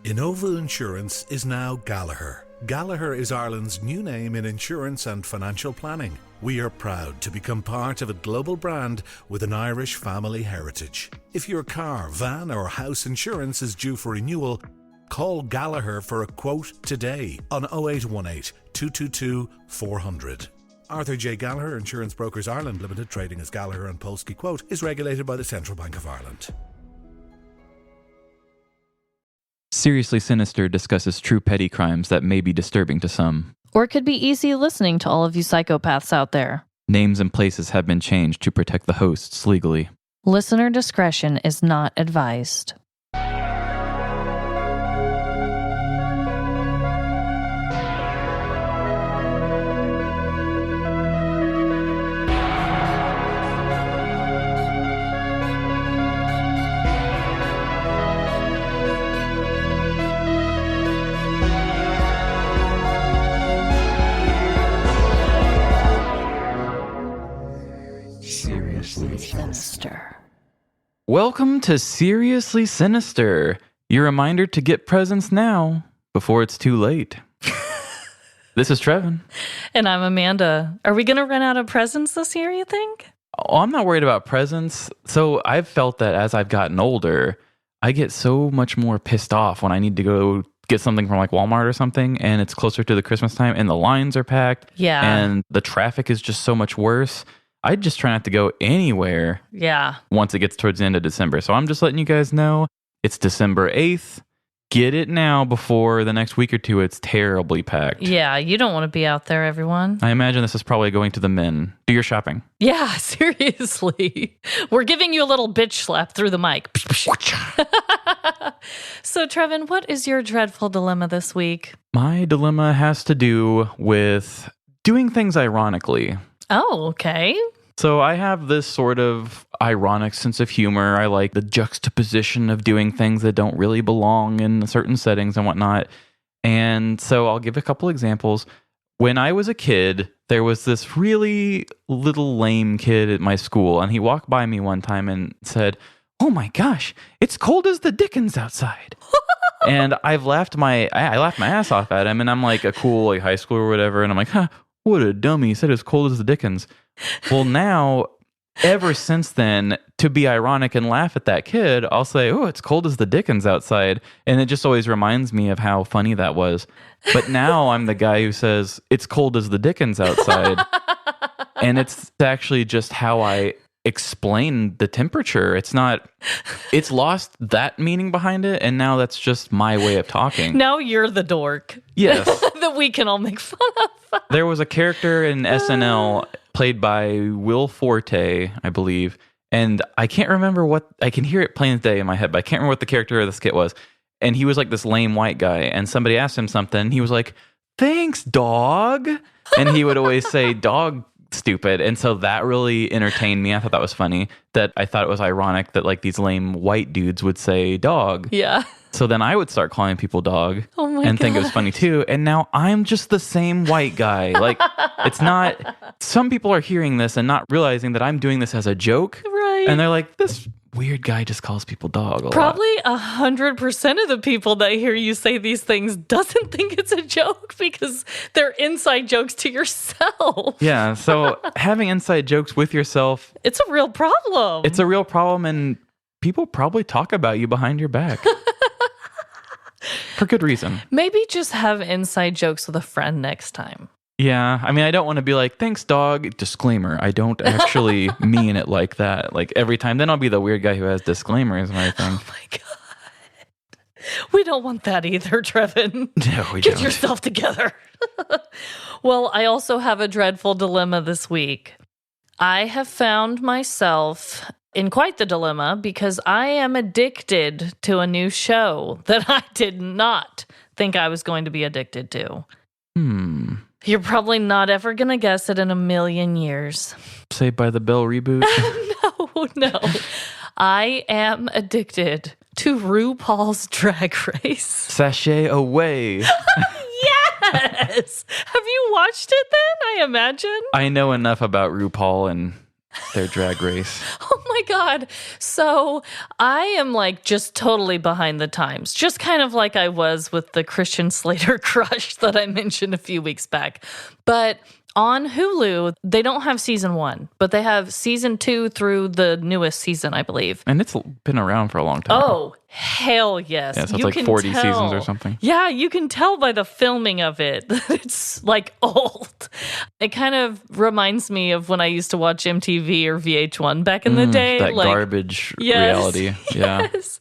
Innova Insurance is now Gallagher. Gallagher is Ireland's new name in insurance and financial planning. We are proud to become part of a global brand with an Irish family heritage. If your car, van or house insurance is due for renewal, call Gallagher for a quote today on 0818 222 400. Arthur J. Gallagher, Insurance Brokers Ireland Limited, trading as Gallagher and Polsky Quote, is regulated by the Central Bank of Ireland. Seriously Sinister discusses true petty crimes that may be disturbing to some. Or could be easy listening to all of you psychopaths out there. Names and places have been changed to protect the hosts legally. Listener discretion is not advised. Sinister. Welcome to Seriously Sinister, your reminder to get presents now before it's too late. This is Trevin. And I'm Amanda. Are we going to run out of presents this year, you think? Oh, I'm not worried about presents. So I've felt that as I've gotten older, I get so much more pissed off when I need to go get something from like Walmart or something and it's closer to the Christmas time and the lines are packed. Yeah. And the traffic is just so much worse. I just try not to go anywhere. Yeah. Once it gets towards the end of December. So I'm just letting you guys know it's December 8th. Get it now before the next week or two it's terribly packed. Yeah, you don't want to be out there, everyone. I imagine this is probably going to the men. Do your shopping. Yeah, seriously. We're giving you a little bitch slap through the mic. So, Trevin, what is your dreadful dilemma this week? My dilemma has to do with doing things ironically. Oh, okay. So I have this sort of ironic sense of humor. I like the juxtaposition of doing things that don't really belong in certain settings and whatnot. And so I'll give a couple examples. When I was a kid, there was this really little lame kid at my school, and he walked by me one time and said, "Oh my gosh, it's cold as the Dickens outside." And I laughed my ass off at him, and I'm like a cool like high schooler or whatever, and I'm like, huh, what a dummy. He said it was cold as the Dickens. Well, now, ever since then, to be ironic and laugh at that kid, I'll say, oh, it's cold as the Dickens outside. And it just always reminds me of how funny that was. But now I'm the guy who says, it's cold as the Dickens outside. And it's actually just how I explain the temperature. It's lost that meaning behind it. And now that's just my way of talking. Now you're the dork. Yes. That we can all make fun of. There was a character in SNL played by Will Forte, I believe. And I can't remember I can hear it plain as day in my head, but I can't remember what the character of the skit was. And he was like this lame white guy. And somebody asked him something. And he was like, thanks, dog. And he would always say, dog, stupid. And so that really entertained me. I thought that was funny. That I thought it was ironic that like these lame white dudes would say dog. Yeah. So then I would start calling people dog and think it was funny too. And now I'm just the same white guy. Like it's not, some people are hearing this and not realizing that I'm doing this as a joke. Right. And they're like, this weird guy just calls people dog a lot. Probably 100% of the people that hear you say these things doesn't think it's a joke because they're inside jokes to yourself. Yeah. So having inside jokes with yourself. It's a real problem. It's a real problem. And people probably talk about you behind your back. For good reason. Maybe just have inside jokes with a friend next time. Yeah. I mean, I don't want to be like, thanks, dog. Disclaimer. I don't actually mean it like that. Like every time. Then I'll be the weird guy who has disclaimers and everything. Oh my God. We don't want that either, Trevin. No, we Get don't. yourself together. Well, I also have a dreadful dilemma this week. I have found myself in quite the dilemma because I am addicted to a new show that I did not think I was going to be addicted to. You're probably not ever going to guess it in a million years. Saved by the Bell reboot? No. I am addicted to RuPaul's Drag Race. Sashay away. Yes! Have you watched it then, I imagine? I know enough about RuPaul and their drag race. Oh my God. So I am like just totally behind the times, just kind of like I was with the Christian Slater crush that I mentioned a few weeks back. But on Hulu, they don't have season 1, but they have season 2 through the newest season, I believe. And it's been around for a long time. Oh, hell yes. Yeah, so it's like 40 seasons or something. Yeah, you can tell by the filming of it that it's like old. It kind of reminds me of when I used to watch MTV or VH1 back in the day. That like, garbage reality. Yeah. Yes.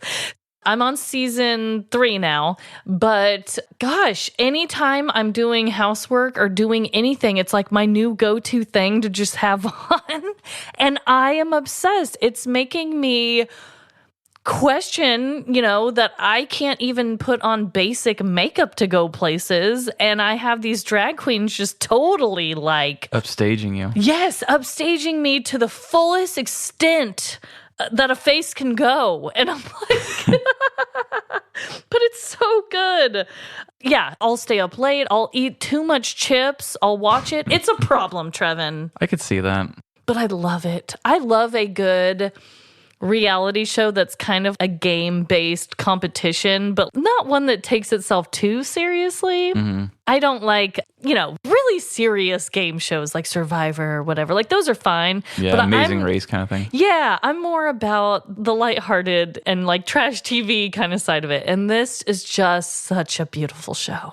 I'm on season 3 now, but gosh, anytime I'm doing housework or doing anything, it's like my new go-to thing to just have on. And I am obsessed. It's making me question, that I can't even put on basic makeup to go places. And I have these drag queens just totally like upstaging you. Yes, upstaging me to the fullest extent that a face can go. And I'm like, but it's so good. Yeah, I'll stay up late. I'll eat too much chips. I'll watch it. It's a problem, Trevin. I could see that. But I love it. I love a good reality show that's kind of a game-based competition, but not one that takes itself too seriously. Mm-hmm. I don't like, really serious game shows like Survivor or whatever. Like, those are fine. Yeah, but Amazing Race kind of thing. Yeah, I'm more about the lighthearted and like trash TV kind of side of it. And this is just such a beautiful show.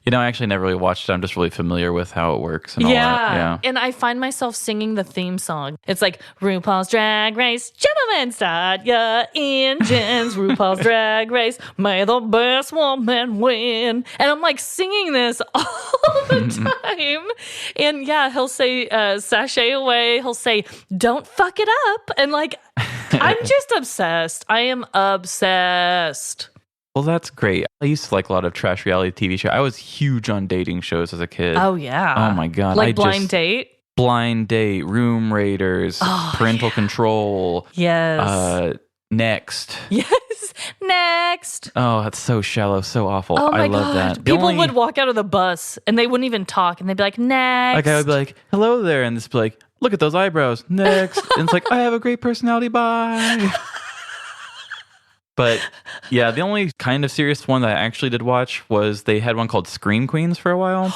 I actually never really watched it. I'm just really familiar with how it works and all that. Yeah. And I find myself singing the theme song. It's like, RuPaul's Drag Race, gentlemen, start your engines. RuPaul's Drag Race, may the best woman win. And I'm like singing this all the time. And yeah, he'll say, sashay away. He'll say, don't fuck it up. And like, I'm just obsessed. I am obsessed. Well, that's great. I used to like a lot of trash reality TV shows. I was huge on dating shows as a kid. Oh, yeah. Oh, my God. Like Blind Date? Blind Date, Room Raiders, Parental Control. Yes. Next. Yes. Next. Oh, that's so shallow, so awful. Oh, my I love God. that. People would walk out of the bus and they wouldn't even talk. And they'd be like, next. Like, I would be like, hello there. And this would be like, look at those eyebrows. Next. And it's like, I have a great personality. Bye. But yeah, the only kind of serious one that I actually did watch was they had one called Scream Queens for a while.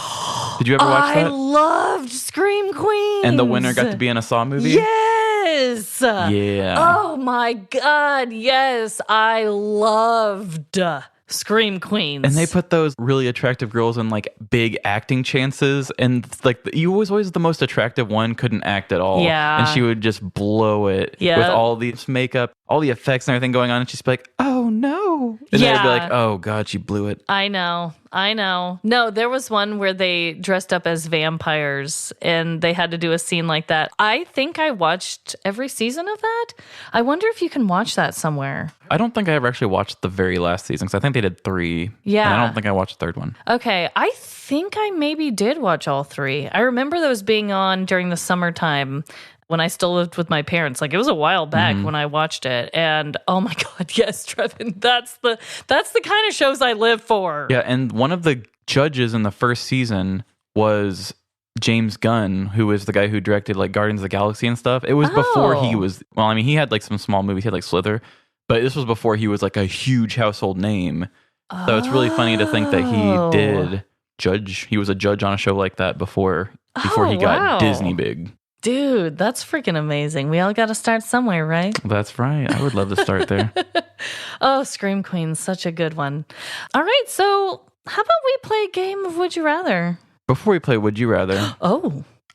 Did you ever watch that? I loved Scream Queens. And the winner got to be in a Saw movie? Yes. Yeah. Oh my God. Yes. I loved Scream Queens. And they put those really attractive girls in like big acting chances. And like you was always the most attractive one, couldn't act at all. Yeah. And she would just blow it with all these makeup, all the effects and everything going on. And she'd be like, oh no. And they'd be like, oh God, she blew it. I know. No, there was one where they dressed up as vampires and they had to do a scene like that. I think I watched every season of that. I wonder if you can watch that somewhere. I don't think I ever actually watched the very last season because I think they did 3. Yeah. And I don't think I watched the third one. Okay. I think I maybe did watch all 3. I remember those being on during the summertime when I still lived with my parents. Like, it was a while back when I watched it. And oh my God, yes, Trevin, that's the kind of shows I live for. Yeah, and one of the judges in the first season was James Gunn, who was the guy who directed like Guardians of the Galaxy and stuff. It was before he was, well, I mean, he had like some small movies, he had like Slither, but this was before he was like a huge household name. So it's really funny to think that he did judge. He was a judge on a show like that before he got Disney big. Dude, that's freaking amazing. We all got to start somewhere, right? That's right. I would love to start there. Oh, Scream Queen, such a good one. All right, so how about we play a game of Would You Rather? Before we play Would You Rather,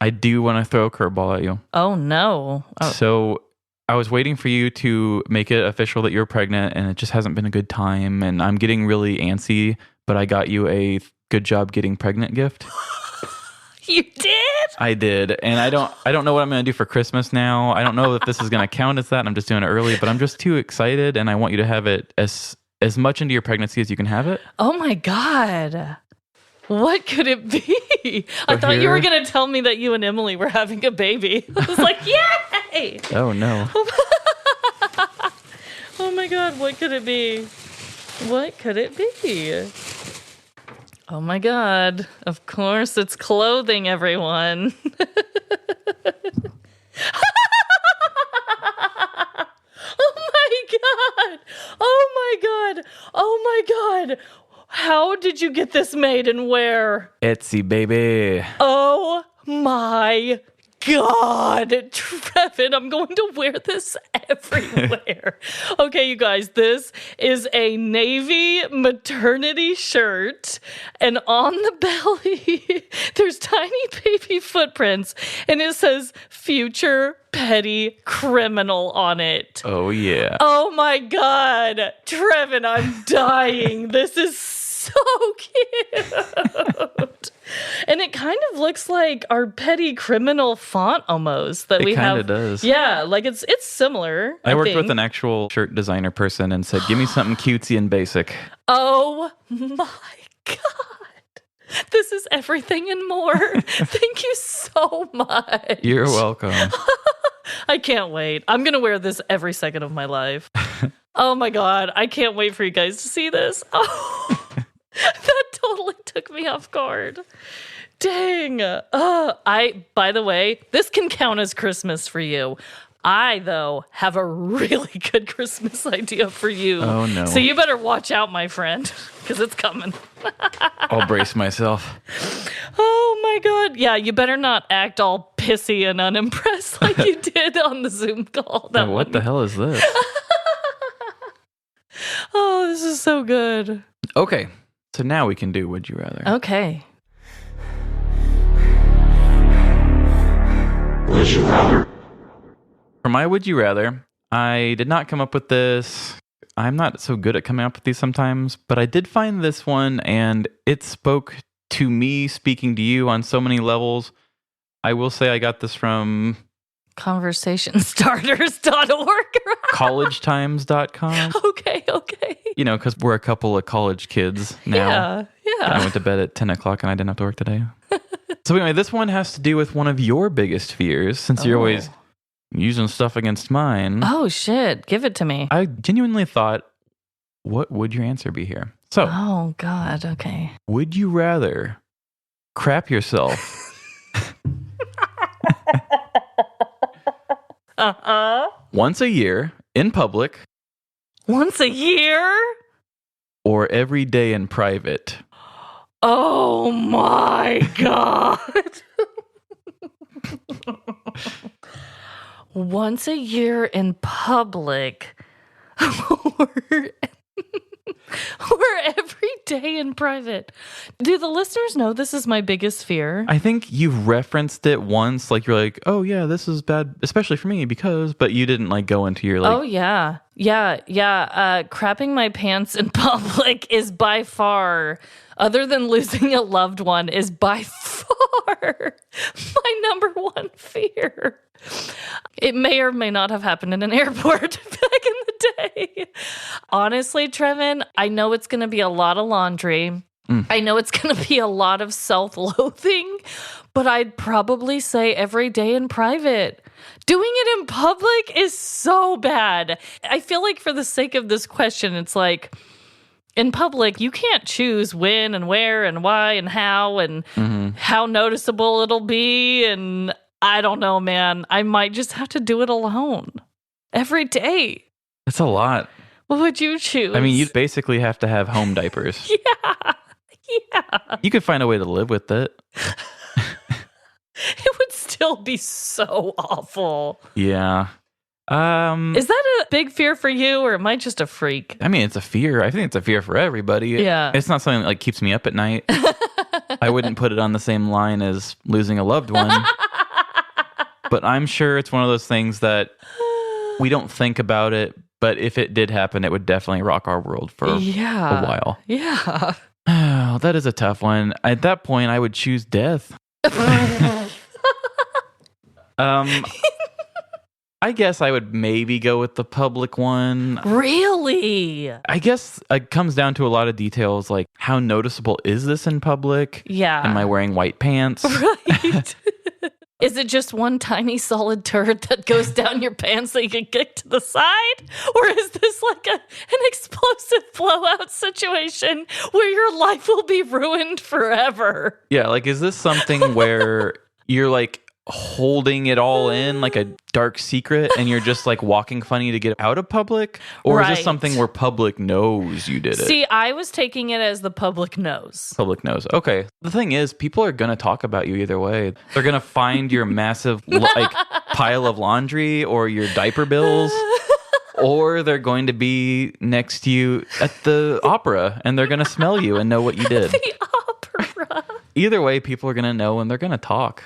I do want to throw a curveball at you. Oh, no. Oh. So I was waiting for you to make it official that you're pregnant, and it just hasn't been a good time, and I'm getting really antsy, but I got you a good job getting pregnant gift. You did? I did, and I don't know what I'm going to do for Christmas now. I don't know if this is going to count as that, and I'm just doing it early, but I'm just too excited, and I want you to have it as much into your pregnancy as you can have it. Oh my God. What could it be? I thought you were going to tell me that you and Emily were having a baby. I was like, yay! Oh, no. Oh my God, what could it be? What could it be? Oh my God. Of course, it's clothing, everyone. God. Oh my God. Oh my God. How did you get this made and where? Etsy, baby. Oh my God. Trevin, I'm going to wear this everywhere. Okay, you guys, this is a navy maternity shirt. And on the belly, there's tiny baby footprints. And it says future petty criminal on it. Oh, yeah. Oh my God. Trevin, I'm dying. This is so cute. And it kind of looks like our petty criminal font almost that we have. It kind of does. Yeah, like it's similar. I worked think. with an actual shirt designer person and said, give me something cutesy and basic. Oh my God. This is everything and more. Thank you so much. You're welcome. I can't wait. I'm going to wear this every second of my life. Oh my God. I can't wait for you guys to see this. Oh, that totally took me off guard. Dang. By the way, this can count as Christmas for you. I, though, have a really good Christmas idea for you. Oh, no. So you better watch out, my friend, because it's coming. I'll brace myself. Oh, my God. Yeah, you better not act all pissy and unimpressed like you did on the Zoom call. What the hell is this? Oh, this is so good. Okay, so now we can do Would You Rather. Okay. Would you rather? For my Would You Rather, I did not come up with this. I'm not so good at coming up with these sometimes, but I did find this one, and it spoke to me, speaking to you on so many levels. I will say I got this from conversationstarters.org. collegetimes.com. Okay. You know, because we're a couple of college kids now. Yeah. I went to bed at 10 o'clock and I didn't have to work today. So anyway, this one has to do with one of your biggest fears, since you're always using stuff against mine. Oh, shit. Give it to me. I genuinely thought, what would your answer be here? So, Oh, God. Okay. would you rather crap yourself once a year in public Once a year? or every day in private? Oh, my God. Once a year in public or every day in private. Do the listeners know this is my biggest fear? I think you've referenced it once, like you're like, oh yeah, this is bad, especially for me because, but you didn't like go into your like. Oh, yeah. Crapping my pants in public is by far, other than losing a loved one, is by far my number one fear. It may or may not have happened in an airport back in the day. Honestly, Trevin, I know it's going to be a lot of laundry. I know it's going to be a lot of self-loathing, but I'd probably say every day in private. Doing it in public is so bad. I feel like for the sake of this question, it's like, in public, you can't choose when and where and why and how and how noticeable it'll be. And I don't know, man. I might just have to do it alone every day. That's a lot. What would you choose? I mean, you'd basically have to have home diapers. Yeah. You could find a way to live with it. It would still be so awful. Yeah. Is that a big fear for you, or am I just a freak? I mean, it's a fear. I think it's a fear for everybody. Yeah. It's not something that like keeps me up at night. I wouldn't put it on the same line as losing a loved one. But I'm sure it's one of those things that we don't think about it, but if it did happen, it would definitely rock our world for a while. Yeah. Oh, that is a tough one. At that point, I would choose death. I guess I would maybe go with the public one. Really? I guess it comes down to a lot of details, like how noticeable is this in public? Yeah. Am I wearing white pants? Right. Is it just one tiny solid turd that goes down your pants that you can kick to the side? Or is this like an explosive blowout situation where your life will be ruined forever? Yeah, like is this something where you're like holding it all in like a dark secret and you're just like walking funny to get out of public? Or is this something where public knows you did it? See, I was taking it as the public knows. Public knows. Okay. The thing is, people are going to talk about you either way. They're going to find your massive like pile of laundry or your diaper bills, or they're going to be next to you at the opera and they're going to smell you and know what you did. The opera. Either way, people are going to know and they're going to talk.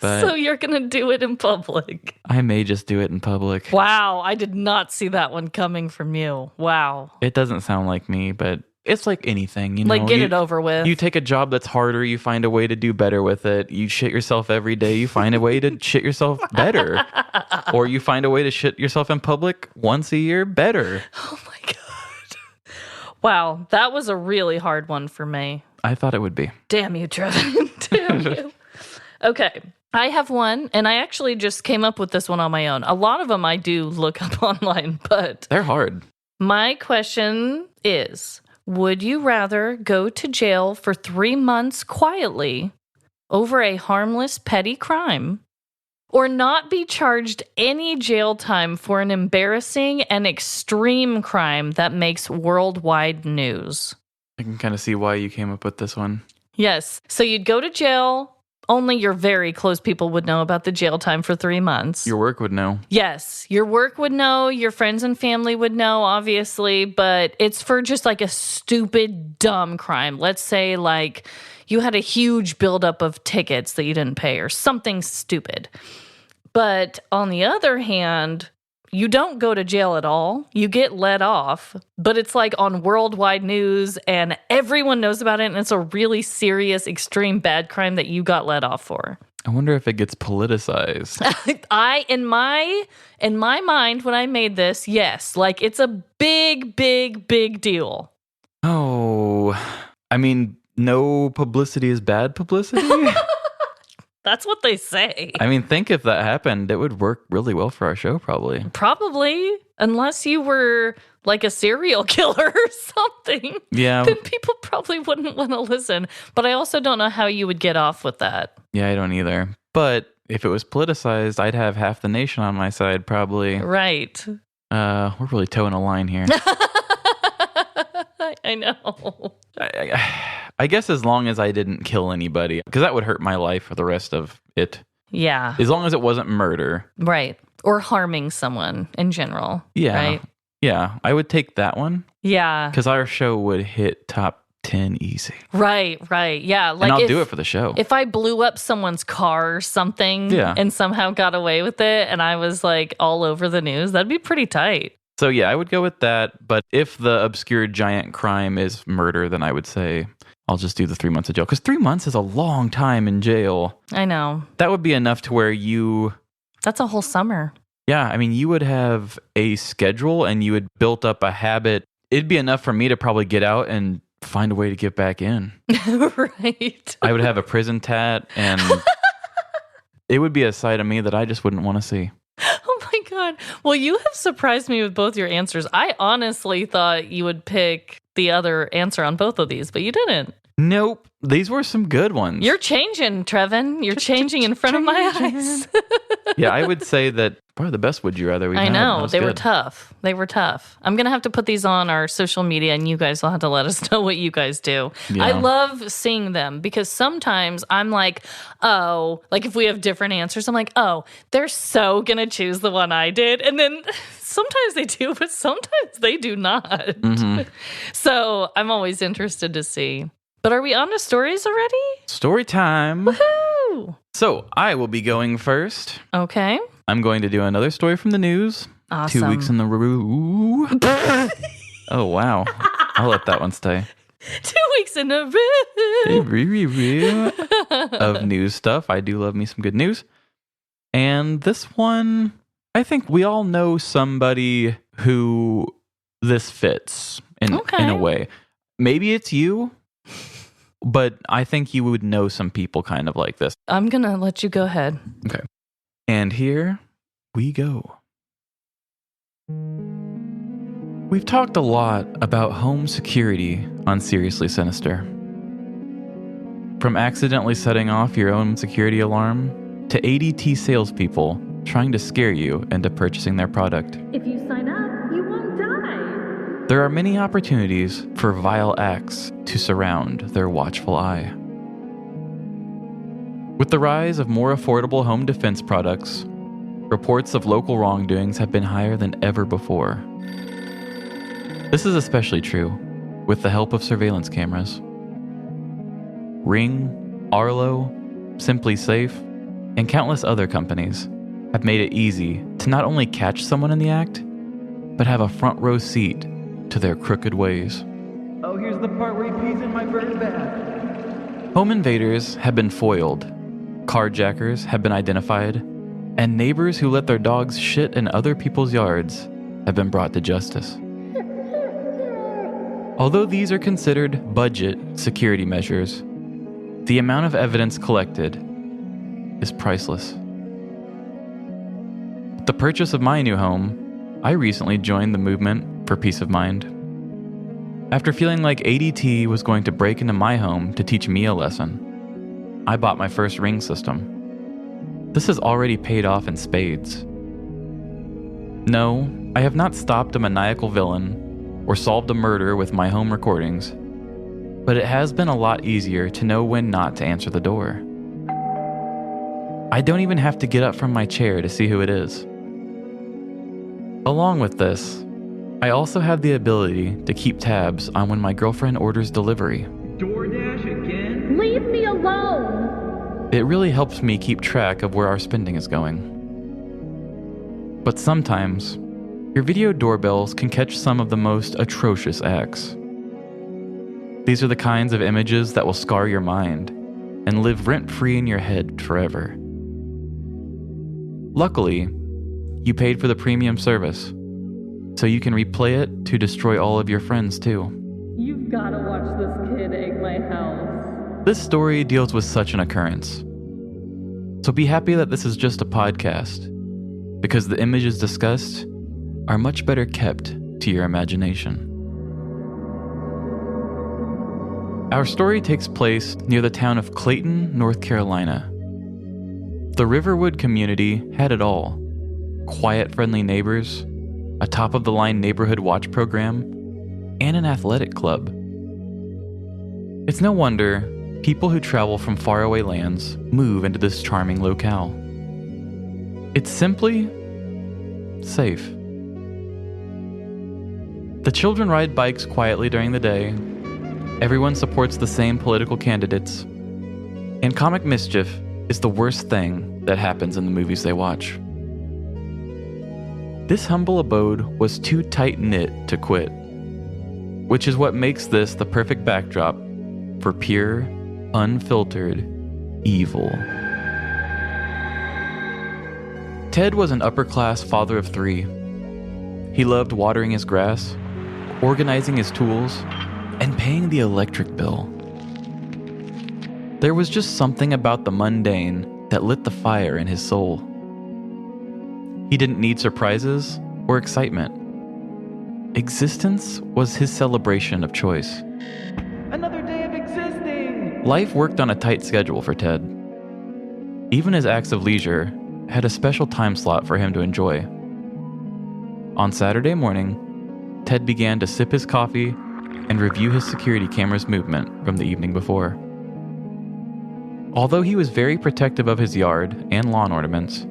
But so you're going to do it in public. I may just do it in public. Wow, I did not see that one coming from you. Wow. It doesn't sound like me, but it's like anything, you know. Like, get it over with. You take a job that's harder, you find a way to do better with it. You shit yourself every day, you find a way to shit yourself better. Or you find a way to shit yourself in public once a year better. Oh my God. Wow, that was a really hard one for me. I thought it would be. Damn you, Trevin. Damn you. Okay. I have one, and I actually just came up with this one on my own. A lot of them I do look up online, but they're hard. My question is, would you rather go to jail for 3 months quietly over a harmless petty crime, or not be charged any jail time for an embarrassing and extreme crime that makes worldwide news? I can kind of see why you came up with this one. Yes. So you'd go to jail. Only your very close people would know about the jail time for 3 months. Your work would know. Yes. Your work would know. Your friends and family would know, obviously. But it's for just like a stupid, dumb crime. Let's say like you had a huge buildup of tickets that you didn't pay or something stupid. But on the other hand, you don't go to jail at all. You get let off, but it's like on worldwide news and everyone knows about it. And it's a really serious, extreme bad crime that you got let off for. I wonder if it gets politicized. In my mind, when I made this, yes, like it's a big, big, big deal. Oh, I mean, no publicity is bad publicity. That's what they say. I mean, think if that happened, it would work really well for our show, probably. Probably. Unless you were like a serial killer or something. Yeah. Then people probably wouldn't want to listen. But I also don't know how you would get off with that. Yeah, I don't either. But if it was politicized, I'd have half the nation on my side, probably. Right. We're really towing a line here. I know. I guess as long as I didn't kill anybody, because that would hurt my life for the rest of it. Yeah. As long as it wasn't murder. Right. Or harming someone in general. Yeah. Right? Yeah. I would take that one. Yeah. Because our show would hit top 10 easy. Right. Yeah. Like and I'll do it for the show. If I blew up someone's car or something and somehow got away with it and I was like all over the news, that'd be pretty tight. So yeah, I would go with that. But if the obscure giant crime is murder, then I would say I'll just do the 3 months of jail. Because 3 months is a long time in jail. I know. That would be enough to where you... That's a whole summer. Yeah, I mean, you would have a schedule and you had built up a habit. It'd be enough for me to probably get out and find a way to get back in. Right. I would have a prison tat and it would be a side of me that I just wouldn't want to see. Oh my God. Well, you have surprised me with both your answers. I honestly thought you would pick the other answer on both of these, but you didn't. Nope. These were some good ones. You're changing, Trevin. You're changing in front of my eyes. Yeah, I would say that probably the best Would You Rather we've had. I know. Was they were good. tough. They were tough. I'm going to have to put these on our social media and you guys will have to let us know what you guys do. Yeah. I love seeing them because sometimes I'm like, oh, like if we have different answers, I'm like, oh, they're so going to choose the one I did. And then sometimes they do, but sometimes they do not. Mm-hmm. So I'm always interested to see. But are we on to stories already? Story time. Woohoo! So I will be going first. Okay. I'm going to do another story from the news. Awesome. 2 weeks in the review. Oh, wow. I'll let that one stay. 2 weeks in a A row. review of news stuff. I do love me some good news. And this one, I think we all know somebody who this fits in a way. Maybe it's you, but I think you would know some people kind of like this. I'm going to let you go ahead. Okay. And here we go. We've talked a lot about home security on Seriously Sinister. From accidentally setting off your own security alarm to ADT salespeople trying to scare you into purchasing their product. If you sign up, you won't die. There are many opportunities for vile acts to surround their watchful eye. With the rise of more affordable home defense products, reports of local wrongdoings have been higher than ever before. This is especially true with the help of surveillance cameras. Ring, Arlo, Simply Safe, and countless other companies have made it easy to not only catch someone in the act, but have a front row seat to their crooked ways. Oh, here's the part where he pees in my bird bath. Home invaders have been foiled, carjackers have been identified, and neighbors who let their dogs shit in other people's yards have been brought to justice. Although these are considered budget security measures, the amount of evidence collected is priceless. With the purchase of my new home, I recently joined the movement for peace of mind. After feeling like ADT was going to break into my home to teach me a lesson, I bought my first Ring system. This has already paid off in spades. No, I have not stopped a maniacal villain or solved a murder with my home recordings, but it has been a lot easier to know when not to answer the door. I don't even have to get up from my chair to see who it is. Along with this, I also have the ability to keep tabs on when my girlfriend orders delivery. DoorDash again? Leave me alone. It really helps me keep track of where our spending is going. But sometimes, your video doorbells can catch some of the most atrocious acts. These are the kinds of images that will scar your mind and live rent-free in your head forever. Luckily, you paid for the premium service, so you can replay it to destroy all of your friends too. You've got to watch this kid egg my house. This story deals with such an occurrence. So be happy that this is just a podcast, because the images discussed are much better kept to your imagination. Our story takes place near the town of Clayton, North Carolina. The Riverwood community had it all: quiet, friendly neighbors, a top-of-the-line neighborhood watch program, and an athletic club. It's no wonder people who travel from faraway lands move into this charming locale. It's simply safe. The children ride bikes quietly during the day, everyone supports the same political candidates, and comic mischief is the worst thing that happens in the movies they watch. This humble abode was too tight-knit to quit, which is what makes this the perfect backdrop for pure, unfiltered evil. Ted was an upper-class father of 3. He loved watering his grass, organizing his tools, and paying the electric bill. There was just something about the mundane that lit the fire in his soul. He didn't need surprises or excitement. Existence was his celebration of choice. Another day of existing! Life worked on a tight schedule for Ted. Even his acts of leisure had a special time slot for him to enjoy. On Saturday morning, Ted began to sip his coffee and review his security camera's movement from the evening before. Although he was very protective of his yard and lawn ornaments,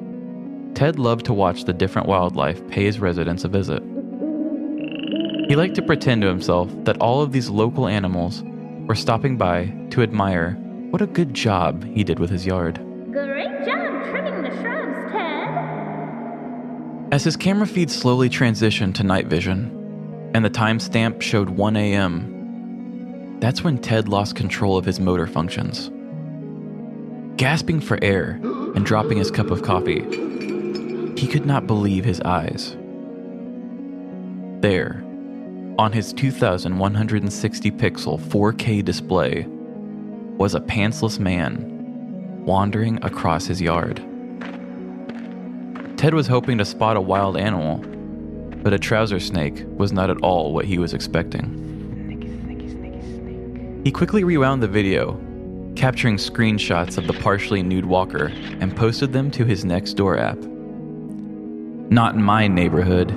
Ted loved to watch the different wildlife pay his residents a visit. He liked to pretend to himself that all of these local animals were stopping by to admire what a good job he did with his yard. Great job trimming the shrubs, Ted. As his camera feed slowly transitioned to night vision, and the timestamp showed 1 a.m., that's when Ted lost control of his motor functions. Gasping for air and dropping his cup of coffee, he could not believe his eyes. There, on his 2,160-pixel 4K display, was a pantsless man wandering across his yard. Ted was hoping to spot a wild animal, but a trouser snake was not at all what he was expecting. He quickly rewound the video capturing screenshots of the partially nude walker and posted them to his Nextdoor app. "Not in my neighborhood,"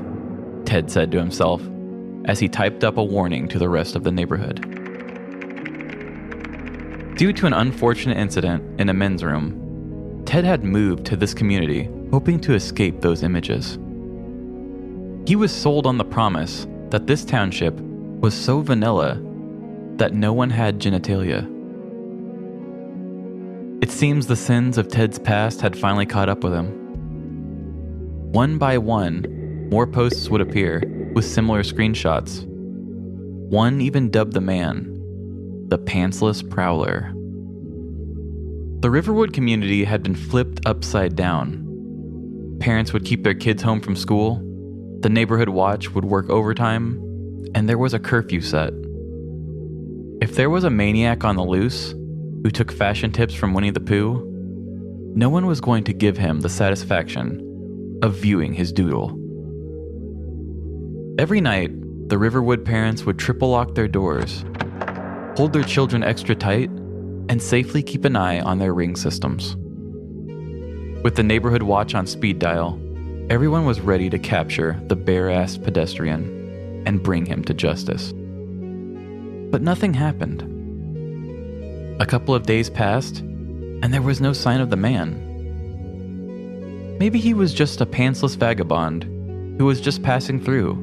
Ted said to himself as he typed up a warning to the rest of the neighborhood. Due to an unfortunate incident in a men's room, Ted had moved to this community hoping to escape those images. He was sold on the promise that this township was so vanilla that no one had genitalia. It seems the sins of Ted's past had finally caught up with him. One by one, more posts would appear with similar screenshots. One even dubbed the man the Pantsless Prowler. The Riverwood community had been flipped upside down. Parents would keep their kids home from school, the neighborhood watch would work overtime, and there was a curfew set. If there was a maniac on the loose who took fashion tips from Winnie the Pooh, no one was going to give him the satisfaction of viewing his doodle. Every night, the Riverwood parents would triple lock their doors, hold their children extra tight, and safely keep an eye on their ring systems. With the neighborhood watch on speed dial, everyone was ready to capture the bare-assed pedestrian and bring him to justice. But nothing happened. A couple of days passed, and there was no sign of the man. Maybe he was just a pantsless vagabond who was just passing through,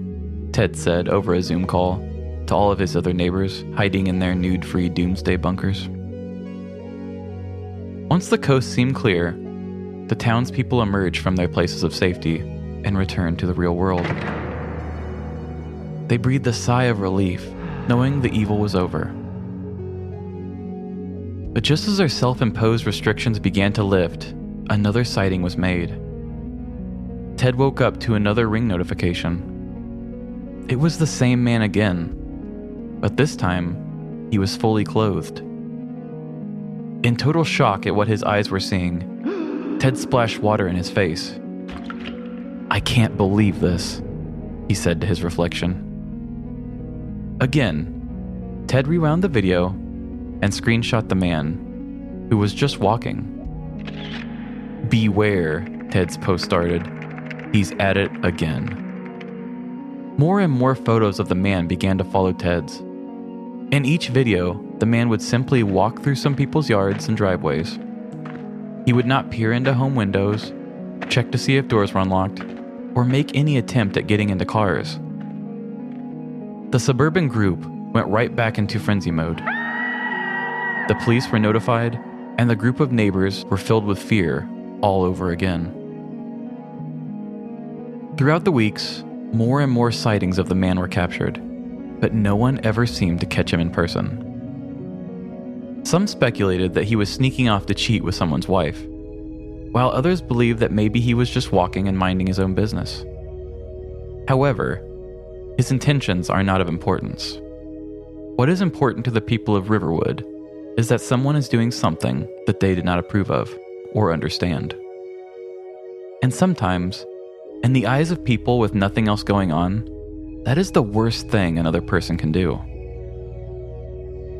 Ted said over a Zoom call to all of his other neighbors hiding in their nude-free doomsday bunkers. Once the coast seemed clear, the townspeople emerged from their places of safety and returned to the real world. They breathed a sigh of relief, knowing the evil was over. But just as their self-imposed restrictions began to lift, another sighting was made. Ted woke up to another ring notification. It was the same man again, but this time, he was fully clothed. In total shock at what his eyes were seeing, Ted splashed water in his face. "I can't believe this," he said to his reflection. Again, Ted rewound the video and screenshot the man, who was just walking. "Beware," Ted's post started. "He's at it again." More and more photos of the man began to follow Ted's. In each video, the man would simply walk through some people's yards and driveways. He would not peer into home windows, check to see if doors were unlocked, or make any attempt at getting into cars. The suburban group went right back into frenzy mode. The police were notified, and the group of neighbors were filled with fear all over again. Throughout the weeks, more and more sightings of the man were captured, but no one ever seemed to catch him in person. Some speculated that he was sneaking off to cheat with someone's wife, while others believed that maybe he was just walking and minding his own business. However, his intentions are not of importance. What is important to the people of Riverwood is that someone is doing something that they did not approve of or understand. And sometimes, in the eyes of people with nothing else going on, that is the worst thing another person can do.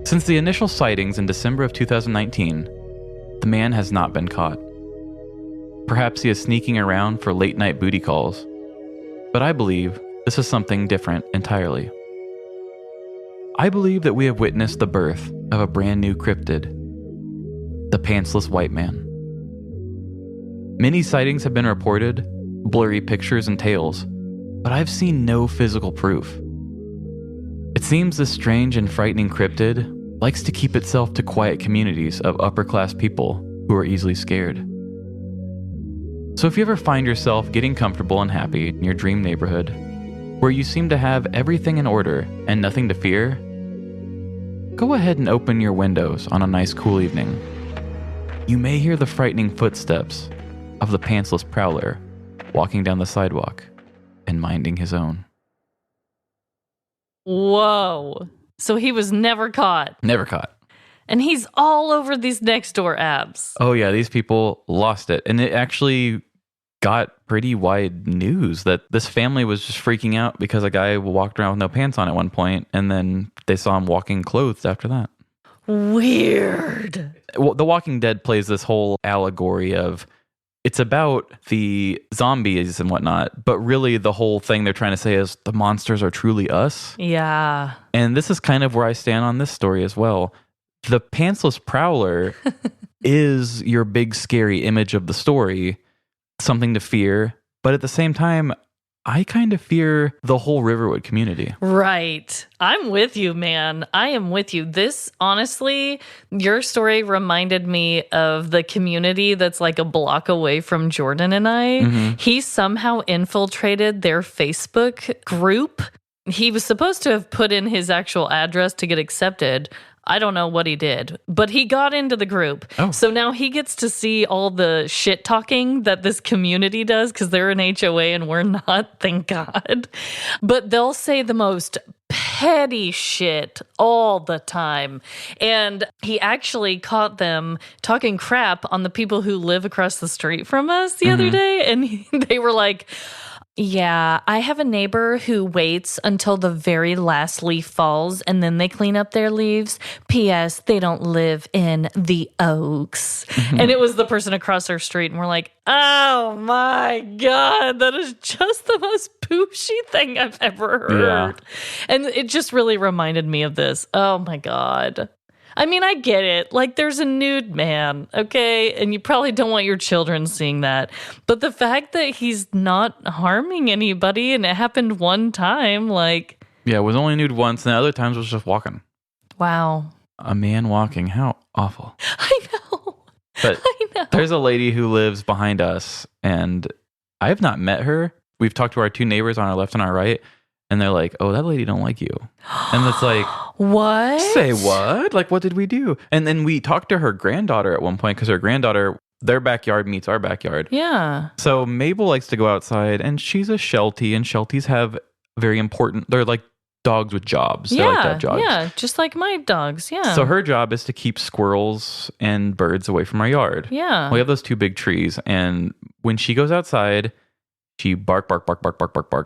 Since the initial sightings in December of 2019, the man has not been caught. Perhaps he is sneaking around for late-night booty calls, but I believe this is something different entirely. I believe that we have witnessed the birth of a brand new cryptid, the Pantsless white man. Many sightings have been reported, blurry pictures and tales, but I've seen no physical proof. It seems this strange and frightening cryptid likes to keep itself to quiet communities of upper-class people who are easily scared. So if you ever find yourself getting comfortable and happy in your dream neighborhood, where you seem to have everything in order and nothing to fear, go ahead and open your windows on a nice cool evening. You may hear the frightening footsteps of the Pantsless Prowler walking down the sidewalk and minding his own. Whoa. So he was never caught. Never caught. And he's all over these Nextdoor apps. Oh yeah, these people lost it. And it actually got pretty wide news that this family was just freaking out because a guy walked around with no pants on at one point, and then they saw him walking clothed after that. Weird. Well, The Walking Dead plays this whole allegory of it's about the zombies and whatnot, but really the whole thing they're trying to say is the monsters are truly us. Yeah. And this is kind of where I stand on this story as well. The Pantsless Prowler is your big scary image of the story, something to fear. But at the same time, I kind of fear the whole Riverwood community. Right. I'm with you, man. I am with you. This, honestly, your story reminded me of the community that's like a block away from Jordan and I. Mm-hmm. He somehow infiltrated their Facebook group. He was supposed to have put in his actual address to get accepted. I don't know what he did, but he got into the group. Oh. So now he gets to see all the shit talking that this community does because they're an HOA and we're not, thank God. But they'll say the most petty shit all the time. And he actually caught them talking crap on the people who live across the street from us the other day. And they were like, yeah, I have a neighbor who waits until the very last leaf falls and then they clean up their leaves. P.S. They don't live in the Oaks. And it was the person across our street. And we're like, oh my God, that is just the most pooshy thing I've ever heard. Yeah. And it just really reminded me of this. Oh my God. I mean, I get it. Like, there's a nude man, okay? And you probably don't want your children seeing that. But the fact that he's not harming anybody and it happened one time, like... Yeah, it was only nude once, and the other times was just walking. Wow. A man walking. How awful. I know. But I know. there's a lady who lives behind us, and I have not met her. We've talked to our two neighbors on our left and our right, and they're like, oh, that lady don't like you. And it's like... What? Say what? Like, what did we do? And then we talked to her granddaughter at one point because her granddaughter, their backyard meets our backyard. Yeah. So Mabel likes to go outside, and she's a Sheltie, and Shelties have very important, they're like dogs with jobs. They like to have jobs. Yeah, just like my dogs, yeah. So her job is to keep squirrels and birds away from our yard. Yeah. We have those two big trees, and when she goes outside, she barks.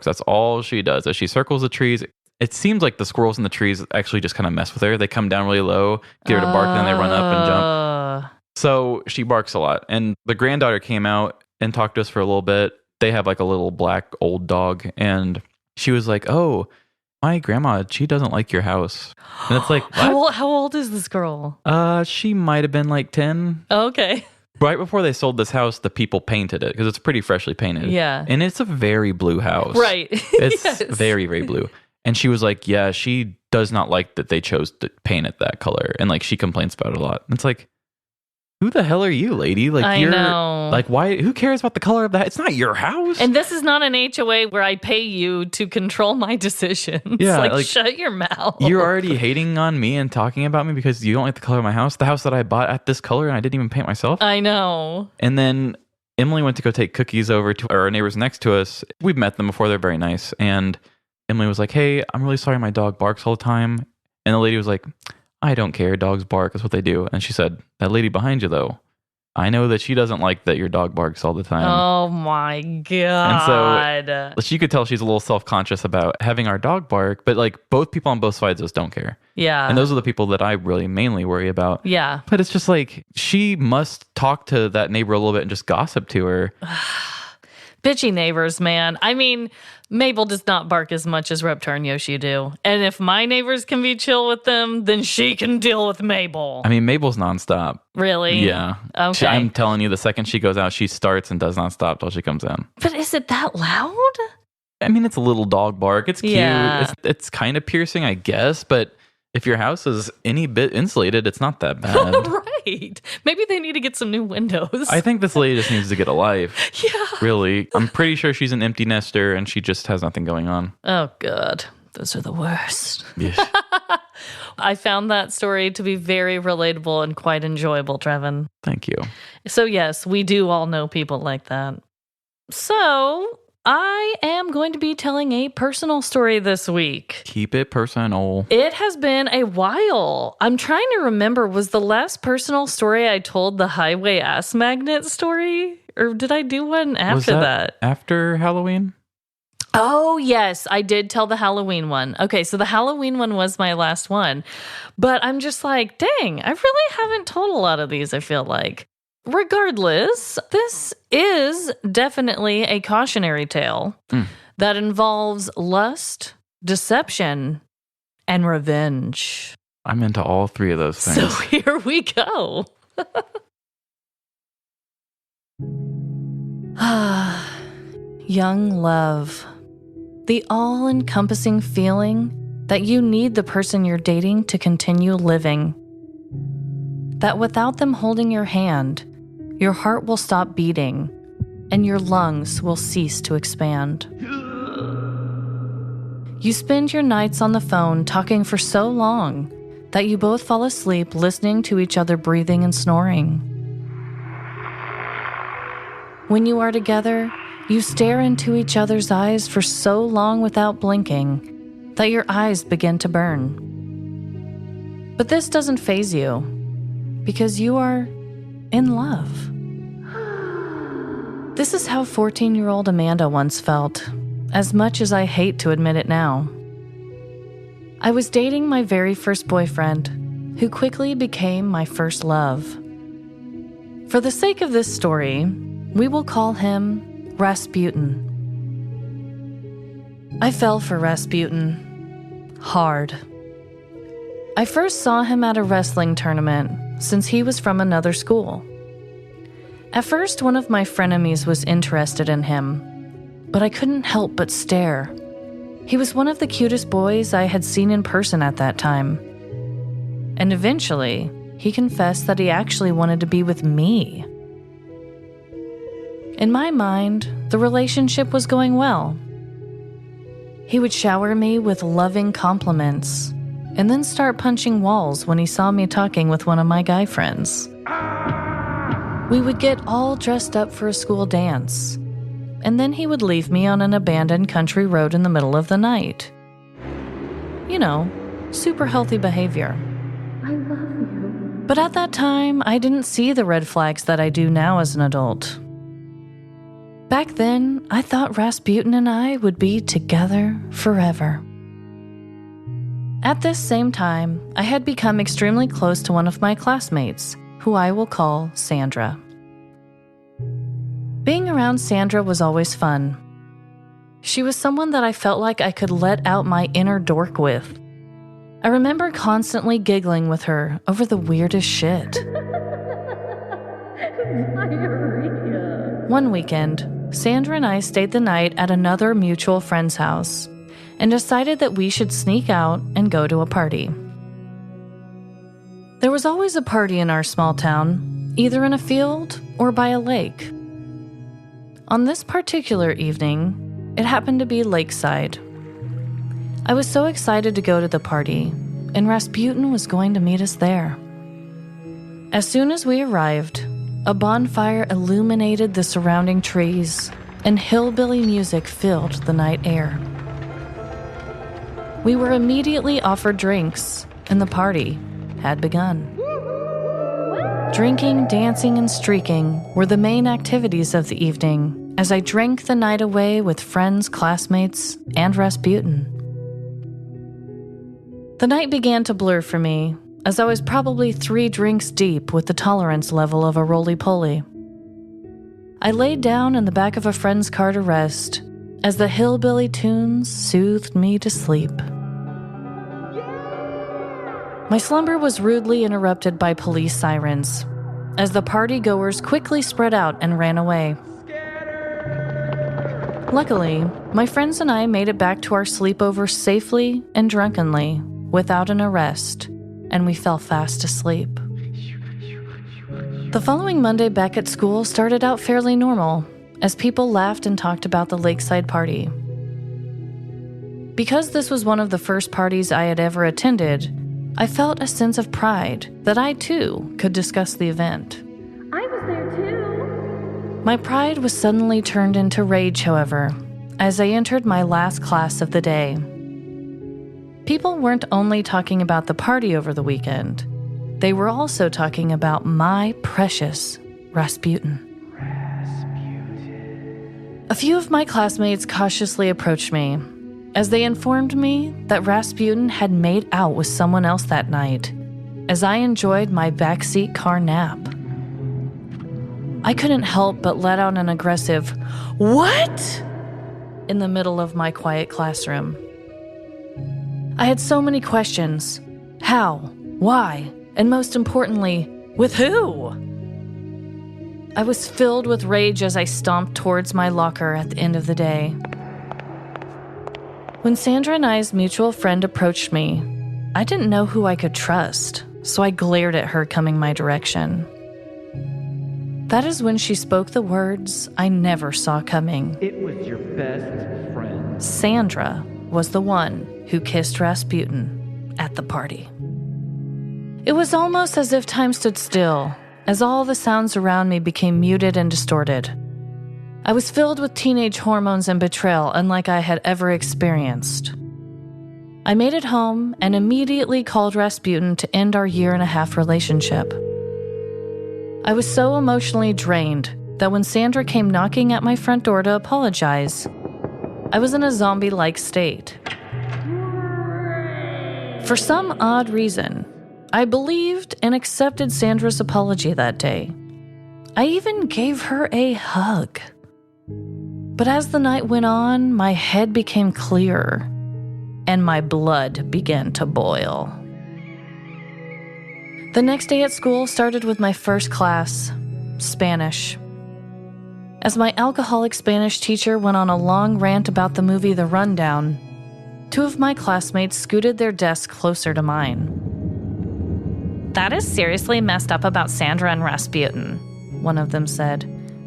That's all she does. As she circles the trees, it seems like the squirrels in the trees actually just kind of mess with her. They come down really low, get her to bark, and then they run up and jump. So she barks a lot. And the granddaughter came out and talked to us for a little bit. They have like a little black old dog. And she was like, oh, my grandma, she doesn't like your house. And it's like, what? How old is this girl? She might have been like 10. Oh, okay. Right before they sold this house, the people painted it because it's pretty freshly painted. Yeah. And it's a very blue house. Right. It's Yes. very, very blue. And she was like, yeah, she does not like that they chose to paint it that color. And like, she complains about it a lot. And it's like, who the hell are you, lady? Like, I know. Like, why? Who cares about the color of that? It's not your house. And this is not an HOA where I pay you to control my decisions. Yeah, like shut your mouth. You're already hating on me and talking about me because you don't like the color of my house. The house that I bought at this color and I didn't even paint myself. I know. And then Emily went to go take cookies over to our neighbors next to us. We've met them before. They're very nice. And Emily was like, hey, I'm really sorry my dog barks all the time. And the lady was like, I don't care. Dogs bark. That's what they do. And she said, that lady behind you, though, I know that she doesn't like that your dog barks all the time. Oh my God. And so she could tell she's a little self-conscious about having our dog bark, but like both people on both sides just don't care. Yeah. And those are the people that I really mainly worry about. Yeah. But it's just like, she must talk to that neighbor a little bit and just gossip to her. Bitchy neighbors, man. I mean, Mabel does not bark as much as Reptar and Yoshi do. And if my neighbors can be chill with them, then she can deal with Mabel. I mean, Mabel's nonstop. Really? Yeah. Okay. I'm telling you, the second she goes out, she starts and does not stop till she comes in. But is it that loud? I mean, it's a little dog bark. It's cute. Yeah. It's kind of piercing, I guess. But if your house is any bit insulated, it's not that bad. Right. Maybe they need to get some new windows. I think this lady just needs to get a life. Yeah. Really. I'm pretty sure she's an empty nester and she just has nothing going on. Oh, God. Those are the worst. Yes. I found that story to be very relatable and quite enjoyable, Trevin. Thank you. So, yes, we do all know people like that. So, I am going to be telling a personal story this week. Keep it personal. It has been a while. I'm trying to remember, was the last personal story I told the highway ass magnet story? Or did I do one after Was that? After Halloween? Oh, yes, I did tell the Halloween one. Okay, so the Halloween one was my last one. But I'm just like, dang, I really haven't told a lot of these, I feel like. Regardless, this is definitely a cautionary tale that involves lust, deception, and revenge. I'm into all three of those things. So here we go. Young love. The all-encompassing feeling that you need the person you're dating to continue living. That without them holding your hand, your heart will stop beating and your lungs will cease to expand. You spend your nights on the phone talking for so long that you both fall asleep listening to each other breathing and snoring. When you are together, you stare into each other's eyes for so long without blinking that your eyes begin to burn. But this doesn't faze you because you are in love. This is how 14-year-old Amanda once felt, as much as I hate to admit it now. I was dating my very first boyfriend, who quickly became my first love. For the sake of this story, we will call him Rasputin. I fell for Rasputin. Hard. I first saw him at a wrestling tournament, since he was from another school. At first, one of my frenemies was interested in him, but I couldn't help but stare. He was one of the cutest boys I had seen in person at that time. And eventually, he confessed that he actually wanted to be with me. In my mind, the relationship was going well. He would shower me with loving compliments and then start punching walls when he saw me talking with one of my guy friends. We would get all dressed up for a school dance, and then he would leave me on an abandoned country road in the middle of the night. You know, super healthy behavior. I love you. But at that time, I didn't see the red flags that I do now as an adult. Back then, I thought Rasputin and I would be together forever. At this same time, I had become extremely close to one of my classmates, who I will call Sandra. Being around Sandra was always fun. She was someone that I felt like I could let out my inner dork with. I remember constantly giggling with her over the weirdest shit. Diarrhea. One weekend, Sandra and I stayed the night at another mutual friend's house and decided that we should sneak out and go to a party. There was always a party in our small town, either in a field or by a lake. On this particular evening, it happened to be lakeside. I was so excited to go to the party, and Rasputin was going to meet us there. As soon as we arrived, a bonfire illuminated the surrounding trees, and hillbilly music filled the night air. We were immediately offered drinks, and the party had begun. Drinking, dancing, and streaking were the main activities of the evening as I drank the night away with friends, classmates, and Rasputin. The night began to blur for me, as I was probably 3 drinks deep with the tolerance level of a roly-poly. I laid down in the back of a friend's car to rest, as the hillbilly tunes soothed me to sleep. My slumber was rudely interrupted by police sirens, as the party-goers quickly spread out and ran away. Luckily, my friends and I made it back to our sleepover safely and drunkenly, without an arrest, and we fell fast asleep. The following Monday back at school started out fairly normal, as people laughed and talked about the lakeside party. Because this was one of the first parties I had ever attended, I felt a sense of pride that I too could discuss the event. I was there too. My pride was suddenly turned into rage, however, as I entered my last class of the day. People weren't only talking about the party over the weekend, they were also talking about my precious Rasputin. A few of my classmates cautiously approached me as they informed me that Rasputin had made out with someone else that night as I enjoyed my backseat car nap. I couldn't help but let out an aggressive, "What?" in the middle of my quiet classroom. I had so many questions. How? Why? And most importantly, with who? I was filled with rage as I stomped towards my locker at the end of the day. When Sandra and I's mutual friend approached me, I didn't know who I could trust, so I glared at her coming my direction. That is when she spoke the words I never saw coming. It was your best friend. Sandra was the one who kissed Rasputin at the party. It was almost as if time stood still, as all the sounds around me became muted and distorted. I was filled with teenage hormones and betrayal unlike I had ever experienced. I made it home and immediately called Rasputin to end our 1.5-year relationship. I was so emotionally drained that when Sandra came knocking at my front door to apologize, I was in a zombie-like state. For some odd reason, I believed and accepted Sandra's apology that day. I even gave her a hug. But as the night went on, my head became clearer, and my blood began to boil. The next day at school started with my first class, Spanish. As my alcoholic Spanish teacher went on a long rant about the movie The Rundown, 2 of my classmates scooted their desks closer to mine. "That is seriously messed up about Sandra and Rasputin," one of them said.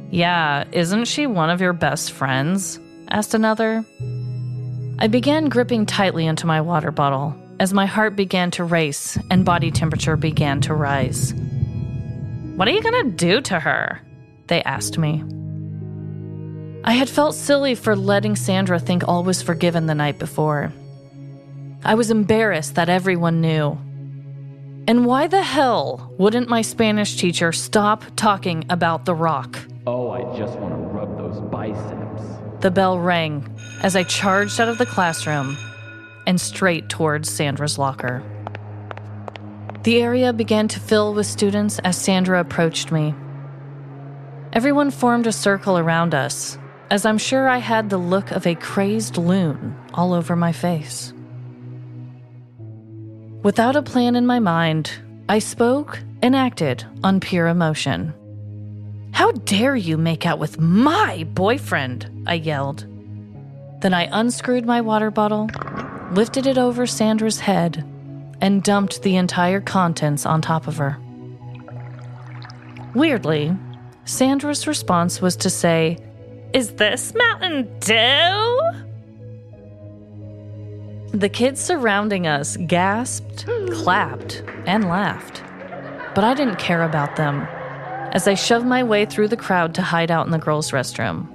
"Yeah, isn't she one of your best friends?" asked another. I began gripping tightly into my water bottle as my heart began to race and body temperature began to rise. "What are you going to do to her?" they asked me. I had felt silly for letting Sandra think all was forgiven the night before. I was embarrassed that everyone knew. And why the hell wouldn't my Spanish teacher stop talking about the rock? Oh, I just want to rub those biceps. The bell rang as I charged out of the classroom and straight towards Sandra's locker. The area began to fill with students as Sandra approached me. Everyone formed a circle around us, as I'm sure I had the look of a crazed loon all over my face. Without a plan in my mind, I spoke and acted on pure emotion. "How dare you make out with my boyfriend?" I yelled. Then I unscrewed my water bottle, lifted it over Sandra's head, and dumped the entire contents on top of her. Weirdly, Sandra's response was to say, "Is this Mountain Dew?" The kids surrounding us gasped, clapped, and laughed. But I didn't care about them, as I shoved my way through the crowd to hide out in the girls' restroom.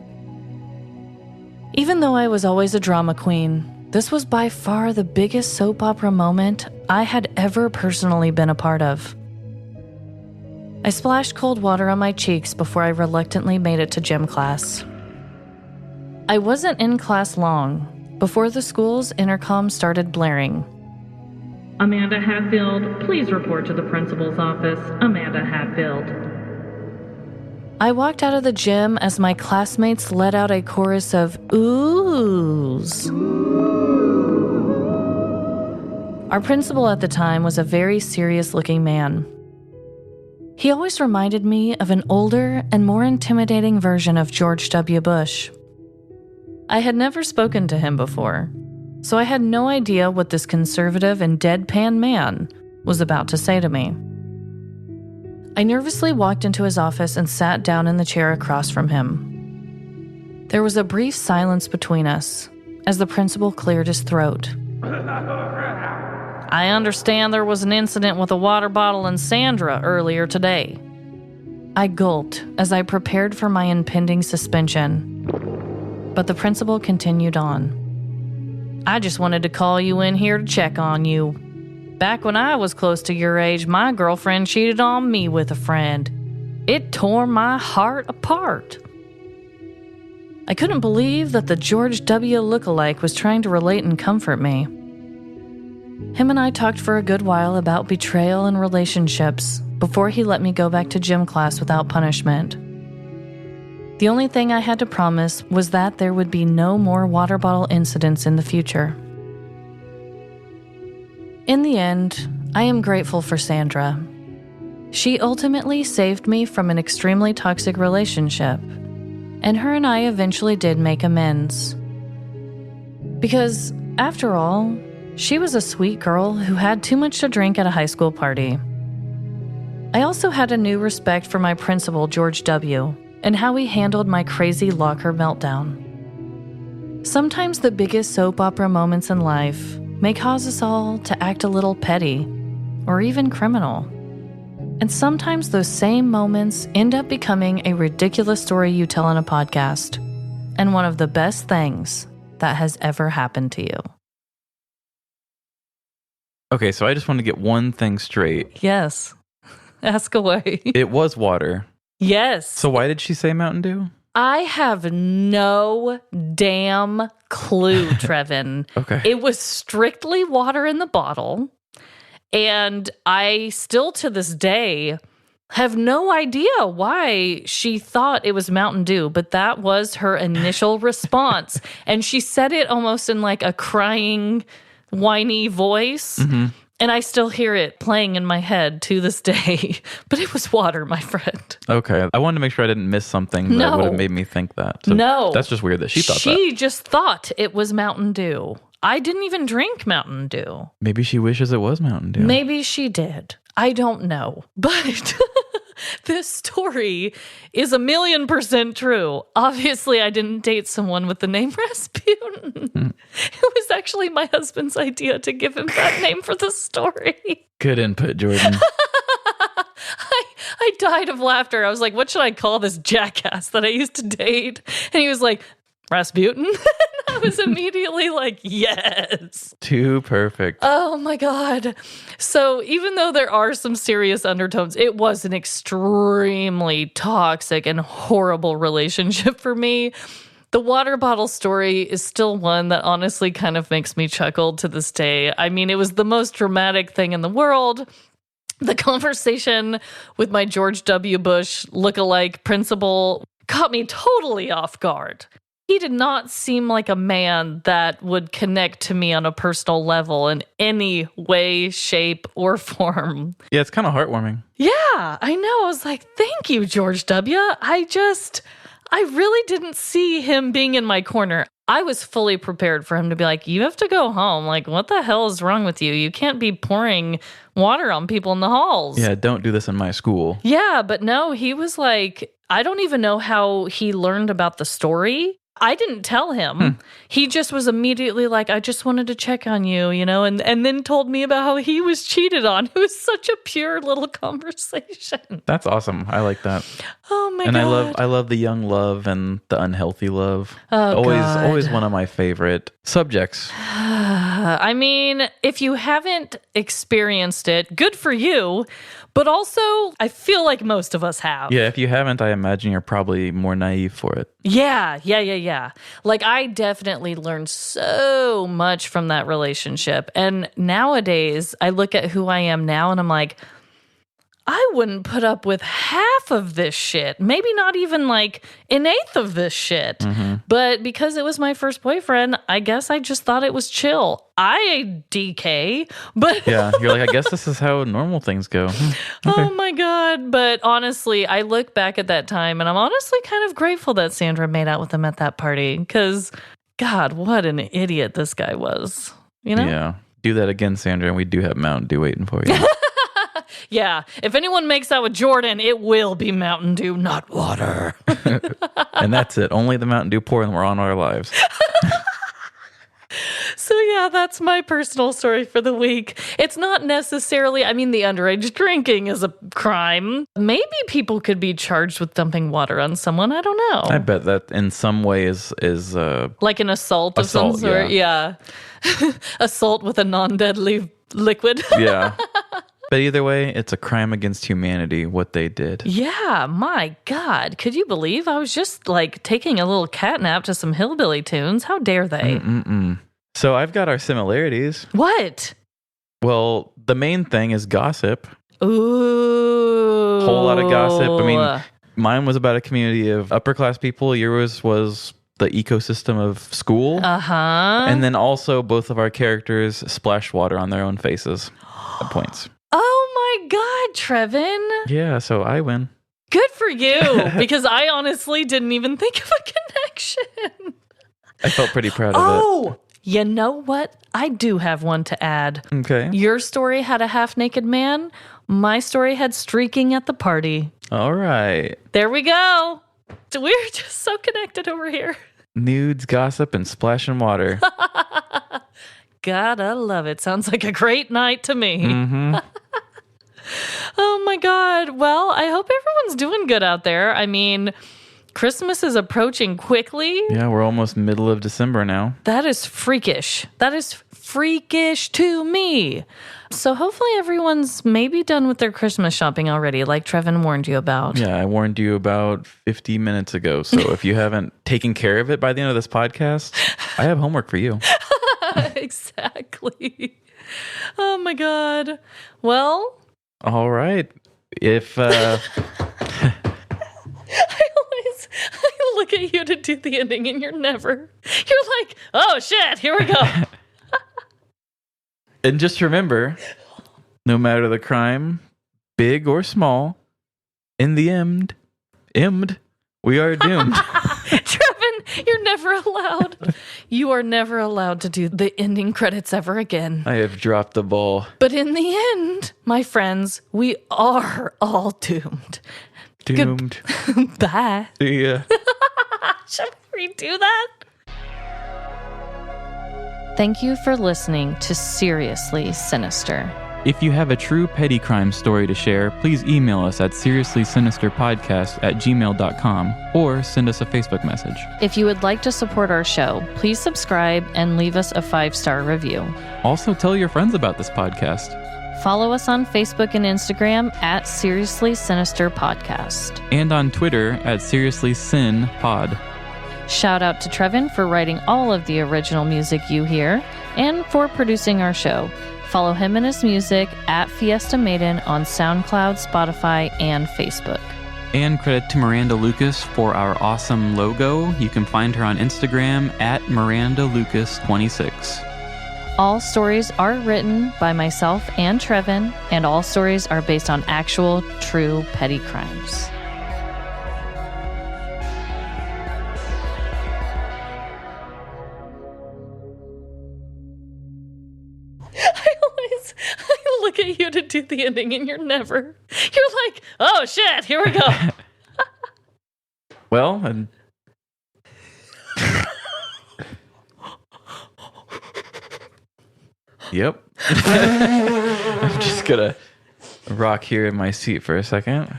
Even though I was always a drama queen, this was by far the biggest soap opera moment I had ever personally been a part of. I splashed cold water on my cheeks before I reluctantly made it to gym class. I wasn't in class long before the school's intercom started blaring. Amanda Hatfield, please report to the principal's office. Amanda Hatfield. I walked out of the gym as my classmates let out a chorus of oohs. Our principal at the time was a very serious-looking man. He always reminded me of an older and more intimidating version of George W. Bush. I had never spoken to him before, so I had no idea what this conservative and deadpan man was about to say to me. I nervously walked into his office and sat down in the chair across from him. There was a brief silence between us as the principal cleared his throat. "I understand there was an incident with a water bottle and Sandra earlier today." I gulped as I prepared for my impending suspension. But the principal continued on. "I just wanted to call you in here to check on you. Back when I was close to your age, my girlfriend cheated on me with a friend. It tore my heart apart." I couldn't believe that the George W. lookalike was trying to relate and comfort me. Him and I talked for a good while about betrayal and relationships before he let me go back to gym class without punishment. The only thing I had to promise was that there would be no more water bottle incidents in the future. In the end, I am grateful for Sandra. She ultimately saved me from an extremely toxic relationship, and her and I eventually did make amends. Because, after all, she was a sweet girl who had too much to drink at a high school party. I also had a new respect for my principal, George W., and how he handled my crazy locker meltdown. Sometimes the biggest soap opera moments in life may cause us all to act a little petty, or even criminal. And sometimes those same moments end up becoming a ridiculous story you tell on a podcast, and one of the best things that has ever happened to you. Okay, so I just want to get one thing straight. Yes. Ask away. It was water. Yes. So why did she say Mountain Dew? I have no damn clue, Trevin. Okay. It was strictly water in the bottle. And I still, to this day, have no idea why she thought it was Mountain Dew, but that was her initial response. And she said it almost in like a crying, whiny voice. Mm-hmm. And I still hear it playing in my head to this day. But it was water, my friend. Okay. I wanted to make sure I didn't miss something that would have made me think that. So no. That's just weird that she thought that. She just thought it was Mountain Dew. I didn't even drink Mountain Dew. Maybe she wishes it was Mountain Dew. Maybe she did. I don't know. But this story is 1,000,000% true. Obviously, I didn't date someone with the name Rasputin. It was actually my husband's idea to give him that name for the story. Good input, Jordan. I died of laughter. I was like, what should I call this jackass that I used to date? And he was like, Rasputin? I was immediately like, yes. Too perfect. Oh my God. So even though there are some serious undertones, it was an extremely toxic and horrible relationship for me. The water bottle story is still one that honestly kind of makes me chuckle to this day. I mean, it was the most dramatic thing in the world. The conversation with my George W. Bush lookalike principal caught me totally off guard. He did not seem like a man that would connect to me on a personal level in any way, shape, or form. Yeah, it's kind of heartwarming. Yeah, I know. I was like, thank you, George W. I really didn't see him being in my corner. I was fully prepared for him to be like, you have to go home. Like, what the hell is wrong with you? You can't be pouring water on people in the halls. Yeah, don't do this in my school. Yeah, but no, he was like, I don't even know how he learned about the story. I didn't tell him. He just was immediately like, I just wanted to check on you, you know, and then told me about how he was cheated on. It was such a pure little conversation. That's awesome. I like that. Oh my God. And I love the young love and the unhealthy love. Oh, always one of my favorite subjects. I mean, if you haven't experienced it, good for you. But also, I feel like most of us have. Yeah, if you haven't, I imagine you're probably more naive for it. Yeah. Like, I definitely learned so much from that relationship. And nowadays, I look at who I am now and I'm like, I wouldn't put up with half of this shit. Maybe not even like an eighth of this shit. Mm-hmm. But because it was my first boyfriend, I guess I just thought it was chill. I DK, but yeah, you're like, I guess this is how normal things go. Okay. Oh my God. But honestly, I look back at that time and I'm honestly kind of grateful that Sandra made out with him at that party because, God, what an idiot this guy was. You know? Yeah. Do that again, Sandra, and we do have Mountain Dew waiting for you. Yeah, if anyone makes out with Jordan, it will be Mountain Dew, not water. And that's it. Only the Mountain Dew pour and we're on our lives. So yeah, that's my personal story for the week. It's not necessarily, I mean, the underage drinking is a crime. Maybe people could be charged with dumping water on someone. I don't know. I bet that in some way is like an assault of some sort. Yeah. Assault with a non-deadly liquid. Yeah. But either way, it's a crime against humanity what they did. Yeah, my God. Could you believe I was just like taking a little catnap to some hillbilly tunes? How dare they? So I've got our similarities. What? Well, the main thing is gossip. Ooh. Whole lot of gossip. I mean, mine was about a community of upper class people. Yours was the ecosystem of school. And then also both of our characters splashed water on their own faces at points. Oh my God, Trevin. Yeah, so I win. Good for you, because I honestly didn't even think of a connection. I felt pretty proud of it. Oh, you know what? I do have one to add. Okay. Your story had a half-naked man. My story had streaking at the party. All right. There we go. We're just so connected over here. Nudes, gossip, and splashing water. Gotta love it. Sounds like a great night to me. Oh my God. Well, I hope everyone's doing good out there. I mean, Christmas is approaching quickly. Yeah, we're almost middle of December now. That is freakish. That is freakish to me. So hopefully everyone's maybe done with their Christmas shopping already, like Trevin warned you about. Yeah, I warned you about 50 minutes ago. So if you haven't taken care of it by the end of this podcast, I have homework for you. Exactly. Oh my God. Well. All right. If I look at you to do the ending and you're like, oh shit, here we go. And just remember, no matter the crime, big or small, in the end, we are doomed. Trevin, you're never allowed. You are never allowed to do the ending credits ever again. I have dropped the ball. But in the end, my friends, we are all doomed. Doomed. Bye. See ya. Should we do that? Thank you for listening to Seriously Sinister. If you have a true petty crime story to share, please email us at seriouslysinisterpodcast@gmail.com or send us a Facebook message. If you would like to support our show, please subscribe and leave us a 5-star review. Also, tell your friends about this podcast. Follow us on Facebook and Instagram at Seriously Sinister Podcast. And on Twitter at SeriouslySinPod. Shout out to Trevin for writing all of the original music you hear and for producing our show. Follow him and his music at Fiesta Maiden on SoundCloud, Spotify, and Facebook. And credit to Miranda Lucas for our awesome logo. You can find her on Instagram at MirandaLucas26. All stories are written by myself and Trevin, and all stories are based on actual, true petty crimes. I look at you to do the ending and you're like, oh shit, here we go. Well, and yep. I'm just gonna rock here in my seat for a second.